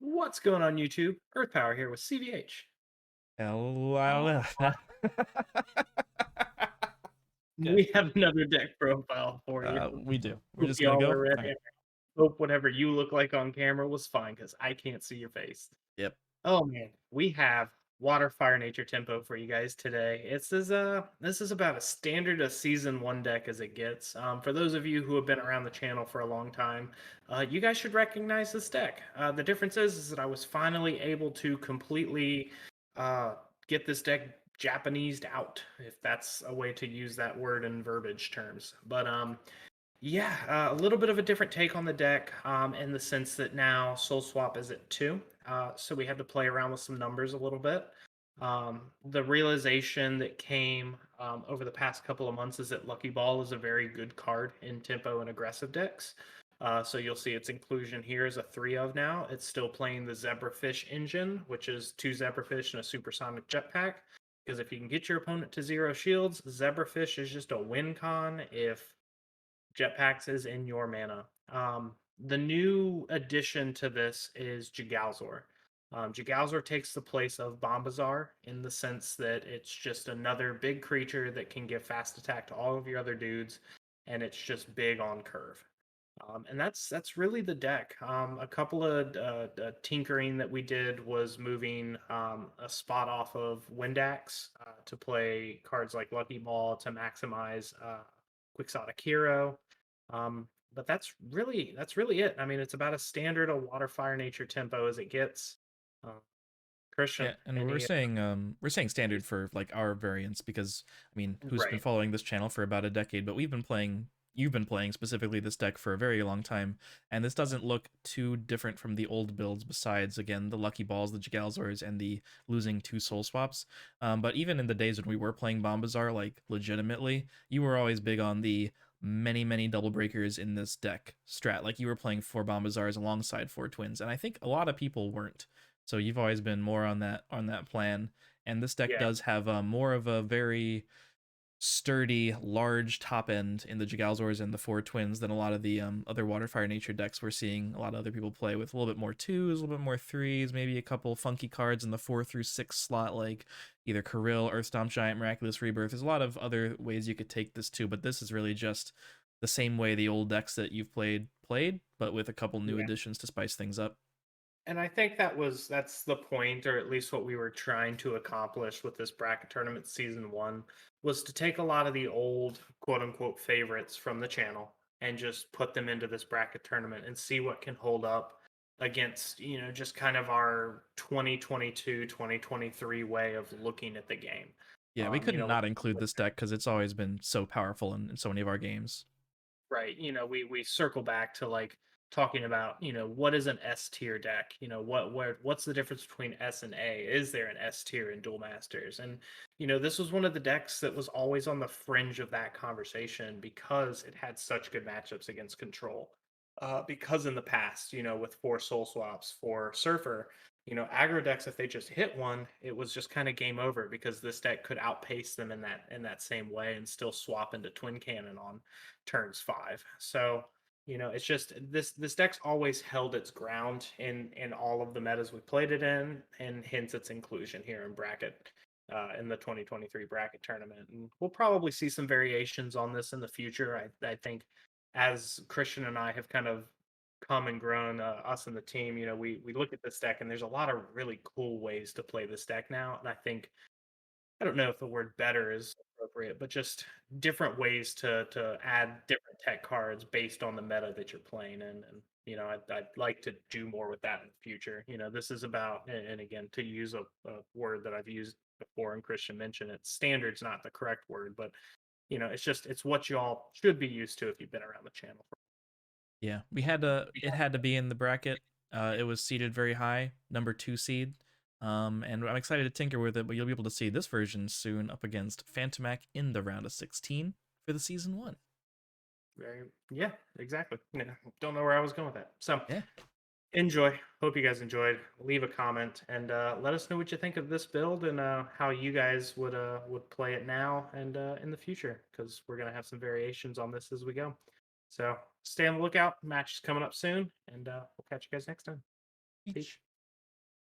What's going on YouTube? Earth Power here with CVH. Hello. Good. We have another deck profile for you. We do. We're Hope just gonna y'all go. are All ready. right. Hope whatever you look like on camera was fine because I can't see your face. Yep. Oh man, we have Water Fire Nature Tempo for you guys today. This is about as standard a season one deck as it gets. For those of you who have been around the channel for a long time, you guys should recognize this deck. The difference is that I was finally able to completely uh, get this deck Japanesed out, if that's a way to use that word in verbiage terms. But yeah, a little bit of a different take on the deck in the sense that now Soulswap is at 2. So we had to play around with some numbers a little bit. The realization that came over the past couple of months is that Lucky Ball is a very good card in tempo and aggressive decks. So you'll see its inclusion here is a 3 of now. It's still playing the Zebrafish engine, which is 2 Zebrafish and a Supersonic Jetpack. Because if you can get your opponent to 0 shields, Zebrafish is just a win con if Jetpacks is in your mana. The new addition to this is Jagalzor. Jagalzor takes the place of Bombazar in the sense that it's just another big creature that can give fast attack to all of your other dudes, and it's just big on curve. And that's really the deck. A couple of tinkering that we did was moving a spot off of Windaxe to play cards like Lucky Ball to maximize Quixotic Hero. But that's really it. I mean, it's about as standard a water fire nature tempo as it gets. Uh, Christian, Yeah, and we're any saying standard for like our variants because I mean, who's been right? following this channel for about a decade, but we've been playing you've been playing specifically this deck for a very long time, and this doesn't look too different from the old builds besides again the lucky balls, the Jagalzors, and the losing 2 soul swaps. But even in the days when we were playing Bombazar, like legitimately, you were always big on the many double breakers in this deck strat. Like you were playing 4 Bombazars alongside 4 twins, and I think a lot of people weren't. So you've always been more on that plan, and this deck Yeah, does have more of a very sturdy, large top end in the Jagalzors and the 4 twins than a lot of the other water fire nature decks we're seeing a lot of other people play with a little bit more twos, a little bit more threes, maybe a couple funky cards in the 4 through 6 slot like either Corile, Earthstomp Giant, Miraculous Rebirth. There's a lot of other ways you could take this too, but this is really just the same way the old decks that you've played, but with a couple new yeah. additions to spice things up. And I think that's the point, or at least what we were trying to accomplish with this bracket tournament season one, was to take a lot of the old quote unquote favorites from the channel and just put them into this bracket tournament and see what can hold up against, just kind of our 2022, 2023 way of looking at the game. Yeah, we couldn't With not include this deck because it's always been so powerful in so many of our games. Right. We circle back to like talking about, what is an S tier deck? What's the difference between S and A? Is there an S tier in Duel Masters? And this was one of the decks that was always on the fringe of that conversation because it had such good matchups against control. Because in the past, with 4 soul swaps for Surfer, aggro decks, if they just hit one, it was just kind of game over because this deck could outpace them in that same way and still swap into Twin-Cannon on turns 5. So, it's just this deck's always held its ground in all of the metas we played it in, and hence its inclusion here in bracket in the 2023 bracket tournament. And we'll probably see some variations on this in the future. I think as Christian and I have kind of come and grown, us and the team, we look at this deck and there's a lot of really cool ways to play this deck now. And I think I don't know if the word better is appropriate, but just different ways to add different tech cards based on the meta that you're playing in. And I'd like to do more with that in the future. This is about, and again, to use a word that I've used before and Christian mentioned it, standard's not the correct word, but it's what y'all should be used to if you've been around the channel. Yeah, it had to be in the bracket. It was seeded very high, number 2 seed. And I'm excited to tinker with it, but you'll be able to see this version soon up against Phantomac in the round of 16 for the season 1. Yeah, exactly. Yeah, don't know where I was going with that. So Yeah. enjoy. Hope you guys enjoyed. Leave a comment and let us know what you think of this build and how you guys would play it now and in the future because we're gonna have some variations on this as we go. So stay on the lookout. Match is coming up soon, and we'll catch you guys next time. Peace.